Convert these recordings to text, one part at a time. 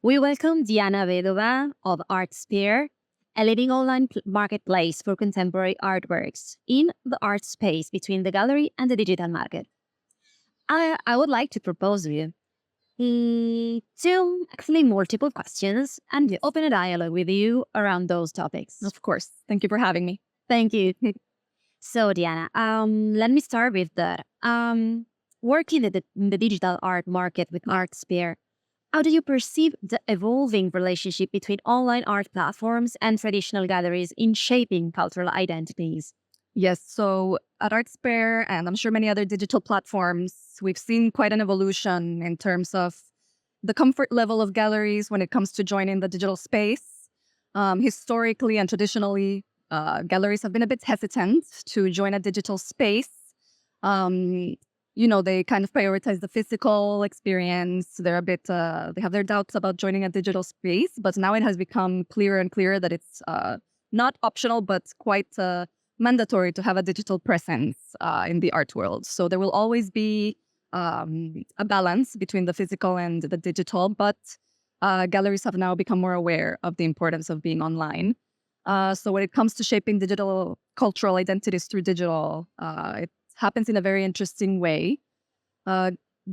We welcome Diana Vedova of Artsper, a leading online marketplace for contemporary artworks in the art space between the gallery and the digital market. I would like to propose you two, actually multiple questions, and open a dialogue with you around those topics. Of course. Thank you for having me. Thank you. So, Diana, let me start with that. Working in the digital art market with Artsphere, how do you perceive the evolving relationship between online art platforms and traditional galleries in shaping cultural identities? Yes, so at Artsper, and I'm sure many other digital platforms, we've seen quite an evolution in terms of the comfort level of galleries when it comes to joining the digital space. Historically and traditionally, galleries have been a bit hesitant to join a digital space. They kind of prioritize the physical experience. They're a bit, they have their doubts about joining a digital space, but now it has become clearer and clearer that it's not optional, but quite mandatory to have a digital presence in the art world. So there will always be a balance between the physical and the digital, but galleries have now become more aware of the importance of being online. So when it comes to shaping digital cultural identities through digital, it happens in a very interesting way.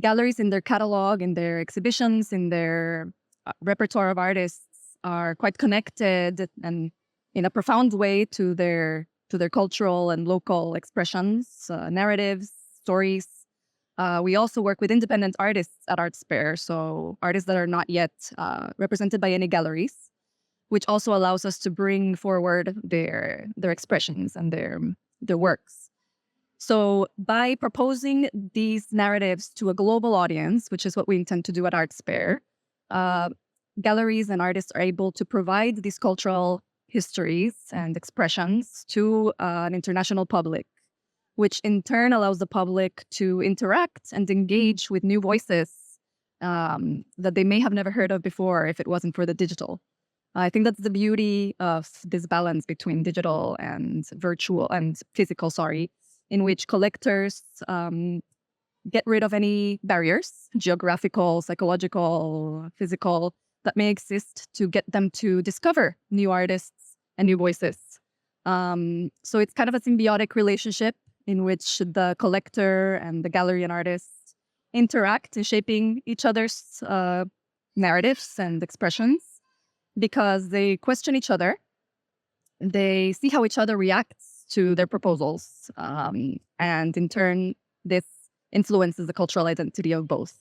Galleries in their catalog, in their exhibitions, in their repertoire of artists are quite connected and in a profound way to their cultural and local expressions, narratives, stories. We also work with independent artists at Artsper, so artists that are not yet represented by any galleries, which also allows us to bring forward their expressions and their works. So by proposing these narratives to a global audience, which is what we intend to do at Artsper, galleries and artists are able to provide these cultural histories and expressions to an international public, which in turn allows the public to interact and engage with new voices that they may have never heard of before if it wasn't for the digital. I think that's the beauty of this balance between digital and virtual and physical, in which collectors get rid of any barriers, geographical, psychological, physical, that may exist to get them to discover new artists and new voices. So it's kind of a symbiotic relationship in which the collector and the gallery and artists interact in shaping each other's narratives and expressions because they question each other. They see how each other reacts to their proposals. And in turn, this influences the cultural identity of both.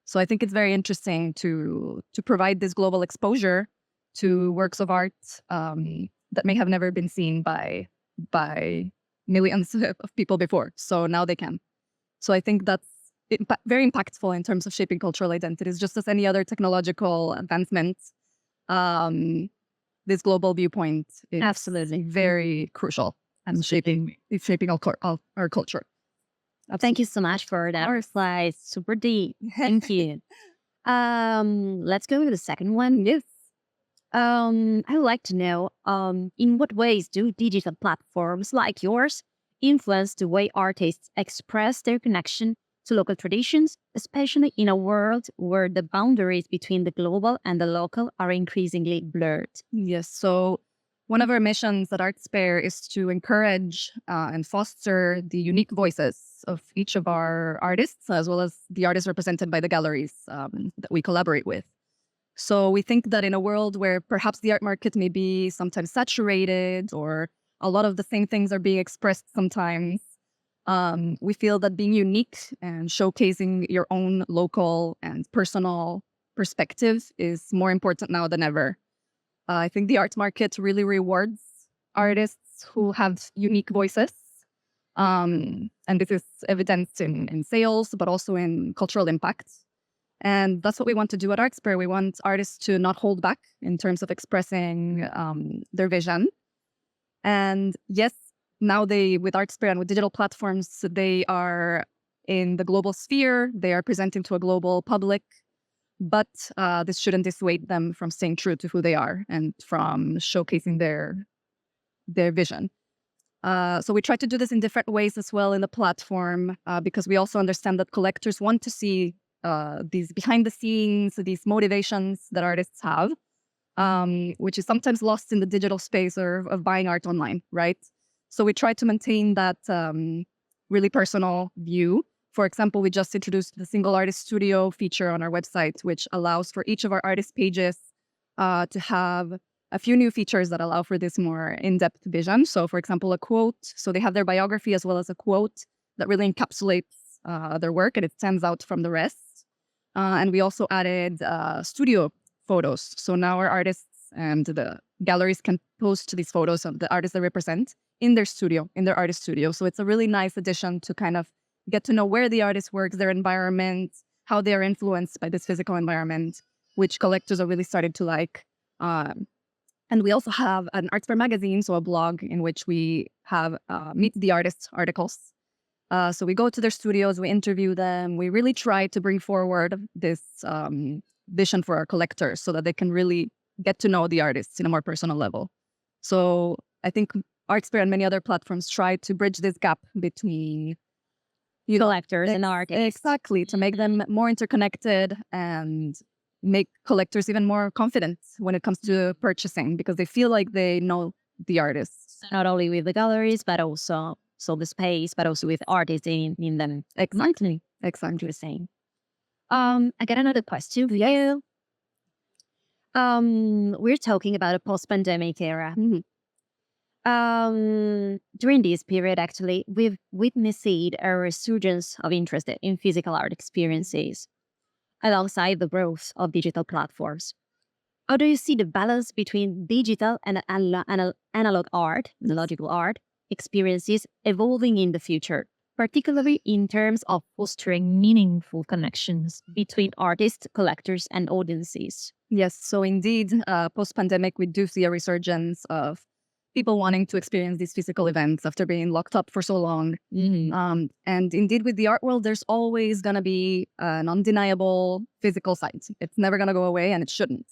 So I think it's very interesting to provide this global exposure to works of art that may have never been seen by millions of people before. So now they can. So I think that's very impactful in terms of shaping cultural identities, just as any other technological advancement. This global viewpoint is Absolutely very crucial and shaping our culture. Thank you so much for that reply. Super deep. Thank you. Let's go with the second one. Yes. I would like to know in what ways do digital platforms like yours influence the way artists express their connection to local traditions, especially in a world where the boundaries between the global and the local are increasingly blurred? Yes. So one of our missions at Artsper is to encourage and foster the unique voices of each of our artists, as well as the artists represented by the galleries that we collaborate with. So we think that in a world where perhaps the art market may be sometimes saturated or a lot of the same things are being expressed sometimes, we feel that being unique and showcasing your own local and personal perspective is more important now than ever. I think the art market really rewards artists who have unique voices. And this is evidenced in sales, but also in cultural impact. And that's what we want to do at Artsper. We want artists to not hold back in terms of expressing their vision. And yes, now with Artsper and with digital platforms, they are in the global sphere. They are presenting to a global public. But this shouldn't dissuade them from staying true to who they are and from showcasing their vision. So we try to do this in different ways as well in the platform because we also understand that collectors want to see these behind the scenes, these motivations that artists have, which is sometimes lost in the digital space or of buying art online, right? So we try to maintain that really personal view. For example, we just introduced the single artist studio feature on our website, which allows for each of our artist pages to have a few new features that allow for this more in-depth vision. So for example, a quote. So they have their biography as well as a quote that really encapsulates their work and it stands out from the rest. And we also added studio photos. So now our artists and the galleries can post these photos of the artists they represent in their studio, in their artist studio. So it's a really nice addition to kind of get to know where the artist works, their environment, how they are influenced by this physical environment, which collectors are really starting to like. And we also have an Artsper magazine, so a blog in which we have Meet the Artist articles. So we go to their studios, we interview them. We really try to bring forward this vision for our collectors so that they can really get to know the artists in a more personal level. So I think Artsper and many other platforms try to bridge this gap between collectors and artists. Exactly, to make them more interconnected and make collectors even more confident when it comes to purchasing because they feel like they know the artists. Not only with the galleries, but also the space, but also with artists in them. Exactly. Exactly the same. I got another question for you. We're talking about a post-pandemic era. Mm-hmm. During this period, actually, we've witnessed a resurgence of interest in physical art experiences alongside the growth of digital platforms. How do you see the balance between digital and analog art, analogical art, experiences evolving in the future, particularly in terms of fostering meaningful connections between artists, collectors, and audiences? Yes, so indeed, post-pandemic, we do see a resurgence of people wanting to experience these physical events after being locked up for so long. Mm-hmm. And indeed, with the art world, there's always going to be an undeniable physical side. It's never going to go away, and it shouldn't.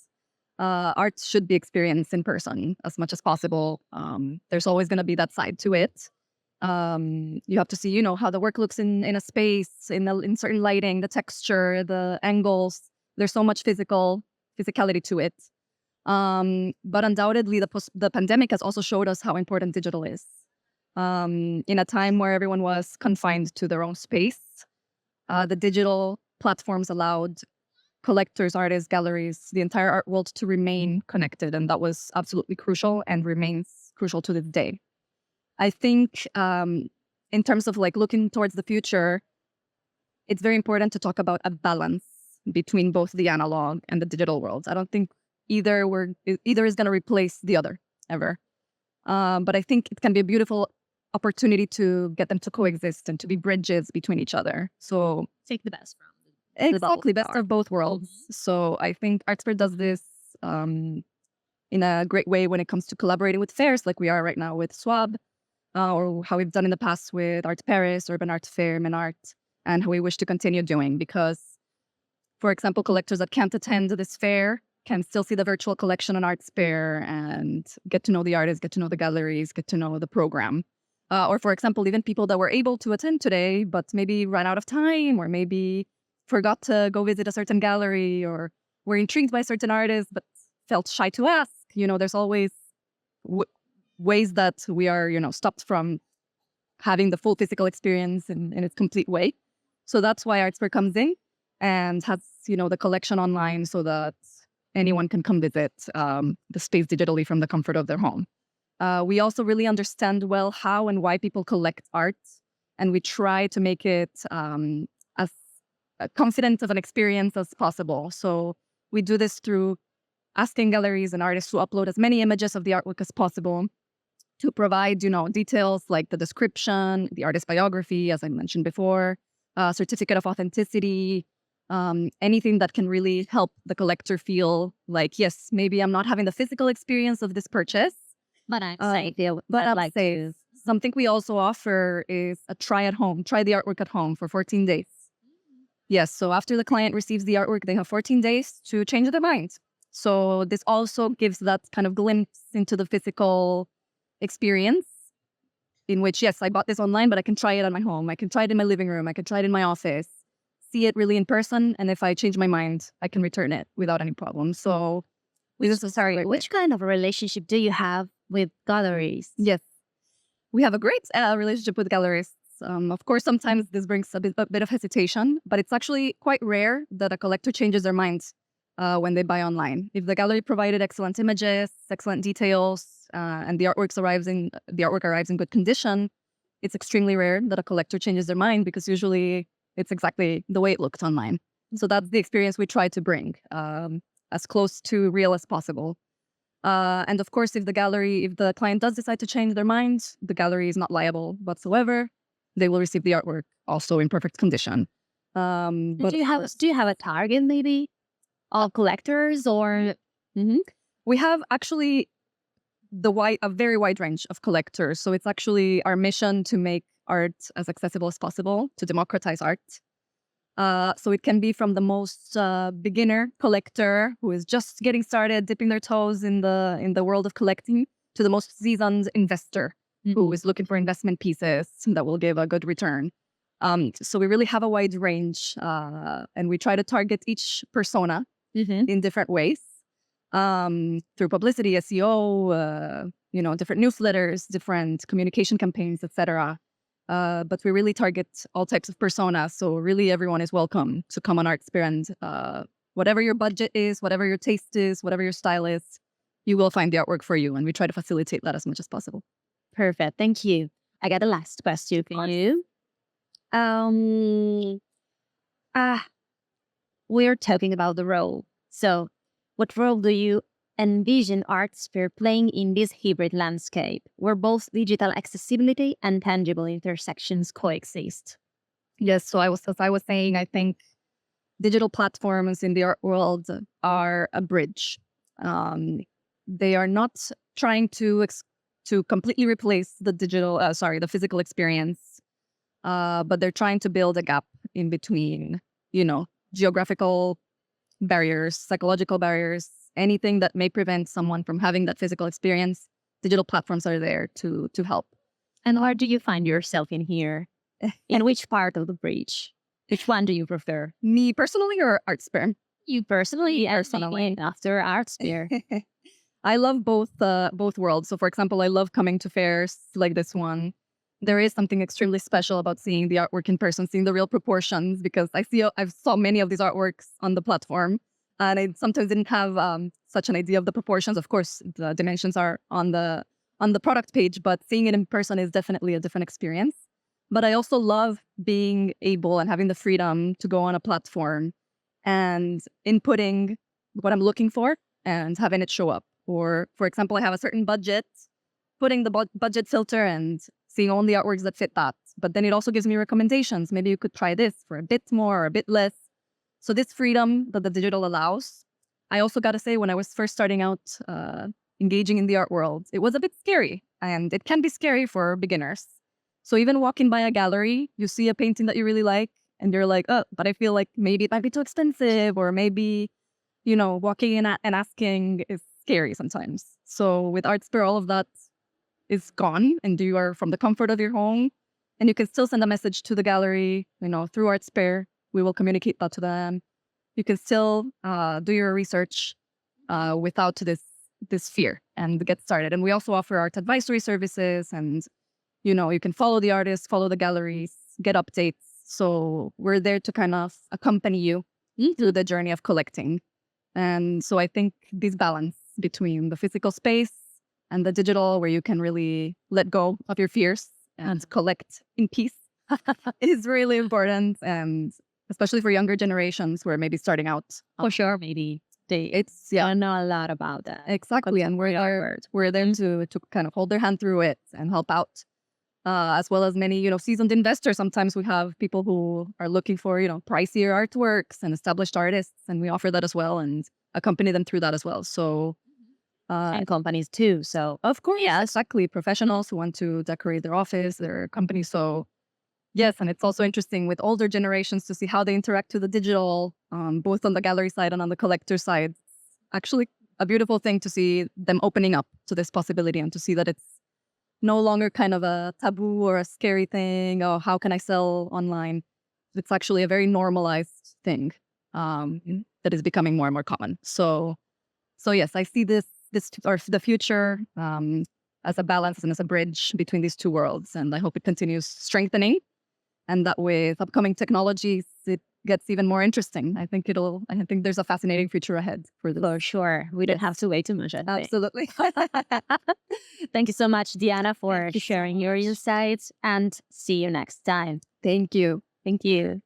Art should be experienced in person as much as possible. There's always going to be that side to it. You have to see, how the work looks in a space, in certain lighting, the texture, the angles. There's so much physicality to it. But undoubtedly, the pandemic has also showed us how important digital is. In a time where everyone was confined to their own space, the digital platforms allowed collectors, artists, galleries, the entire art world to remain connected. And that was absolutely crucial and remains crucial to this day. I think in terms of looking towards the future, it's very important to talk about a balance between both the analog and the digital worlds. I don't think either is going to replace the other ever. But I think it can be a beautiful opportunity to get them to coexist and to be bridges between each other. So take the best from exactly best of both worlds. Mm-hmm. So I think Artsper does this in a great way when it comes to collaborating with fairs like we are right now with Swab, or how we've done in the past with Art Paris, Urban Art Fair, Menart, and how we wish to continue doing. Because, for example, collectors that can't attend this fair can still see the virtual collection on Artsper and get to know the artists, get to know the galleries, get to know the program. Or, for example, even people that were able to attend today, but maybe ran out of time, or maybe forgot to go visit a certain gallery, or were intrigued by certain artists, but felt shy to ask. There's always ways that we are, stopped from having the full physical experience in its complete way. So that's why Artsper comes in and has, the collection online so that anyone can come visit the space digitally from the comfort of their home. We also really understand well how and why people collect art, and we try to make it as confident of an experience as possible. So we do this through asking galleries and artists to upload as many images of the artwork as possible, to provide, details like the description, the artist biography, as I mentioned before, certificate of authenticity, anything that can really help the collector feel like, yes, maybe I'm not having the physical experience of this purchase, but I'm safe. But I'm safe. Something we also offer is a try the artwork at home for 14 days. Yes, so after the client receives the artwork, they have 14 days to change their mind. So this also gives that kind of glimpse into the physical experience in which, yes, I bought this online, but I can try it at my home. I can try it in my living room. I can try it in my office. see it really in person. And if I change my mind, I can return it without any problem. So this is a great way. Which kind of a relationship do you have with galleries? Yes, we have a great relationship with gallerists. Of course, sometimes this brings a bit of hesitation, but it's actually quite rare that a collector changes their mind when they buy online. If the gallery provided excellent images, excellent details, and the artwork arrives in good condition, it's extremely rare that a collector changes their mind because usually it's exactly the way it looked online. So that's the experience we try to bring, as close to real as possible. And of course, if the client does decide to change their mind, the gallery is not liable whatsoever. They will receive the artwork also in perfect condition. But Do you have a target maybe of collectors or? Mhm. we have actually a very wide range of collectors. So it's actually our mission to make art as accessible as possible, to democratize art. So it can be from the most beginner collector who is just getting started, dipping their toes in the world of collecting, to the most seasoned investor who is looking for investment pieces that will give a good return. So we really have a wide range, and we try to target each persona in different ways, through publicity, SEO, different newsletters, different communication campaigns, etc. But we really target all types of personas. So really everyone is welcome to come on Artsper, and whatever your budget is, whatever your taste is, whatever your style is, you will find the artwork for you. And we try to facilitate that as much as possible. Perfect. Thank you. I got a last question for you. Um, ah, we're talking about the role. So, what role do you envision Artsphere playing in this hybrid landscape where both digital accessibility and tangible intersections coexist? Yes. So as I was saying, I think digital platforms in the art world are a bridge. They are not trying to completely replace the physical experience, but they're trying to build a gap in between, geographical barriers, psychological barriers, anything that may prevent someone from having that physical experience. Digital platforms are there to help. And where do you find yourself in here? In which part of the bridge? Which one do you prefer? Me personally or Artsper? You personally, Personally. and after Artsphere. I love both worlds. So, for example, I love coming to fairs like this one. There is something extremely special about seeing the artwork in person, seeing the real proportions, because I've saw many of these artworks on the platform, and I sometimes didn't have such an idea of the proportions. Of course, the dimensions are on the product page, but seeing it in person is definitely a different experience. But I also love being able and having the freedom to go on a platform and inputting what I'm looking for and having it show up. Or, for example, I have a certain budget, putting the budget filter and seeing only artworks that fit that. But then it also gives me recommendations. Maybe you could try this for a bit more or a bit less. So this freedom that the digital allows. I also got to say, when I was first starting out engaging in the art world, it was a bit scary, and it can be scary for beginners. So even walking by a gallery, you see a painting that you really like, and you're like, oh, but I feel like maybe it might be too expensive, or maybe, walking in and asking is scary sometimes. So with Artsper, all of that is gone, and you are from the comfort of your home, and you can still send a message to the gallery, through Artsper. We will communicate that to them. You can still do your research without this fear and get started. And we also offer art advisory services, and you can follow the artists, follow the galleries, get updates. So we're there to kind of accompany you through the journey of collecting. And so I think this balance between the physical space and the digital, where you can really let go of your fears and collect in peace, is really important. And especially for younger generations who are maybe starting out. For sure, maybe they don't know a lot about that. Exactly. And we're there to kind of hold their hand through it and help out. As well as many, seasoned investors. Sometimes we have people who are looking for, pricier artworks and established artists, and we offer that as well and accompany them through that as well. So, and companies too. So, of course, yeah, exactly. Professionals who want to decorate their office, their company. So, yes, and it's also interesting with older generations to see how they interact with the digital, both on the gallery side and on the collector side. Actually, a beautiful thing to see them opening up to this possibility and to see that it's no longer kind of a taboo or a scary thing. Oh, how can I sell online? it's actually a very normalized thing that is becoming more and more common. So yes, I see this or the future as a balance and as a bridge between these two worlds, and I hope it continues strengthening. And that with upcoming technologies, it gets even more interesting. I think there's a fascinating future ahead for this. For sure. We don't have to wait too much, I think. Absolutely. Thank you so much, Diana, for Thank you so sharing your much. insights, and see you next time. Thank you. Thank you.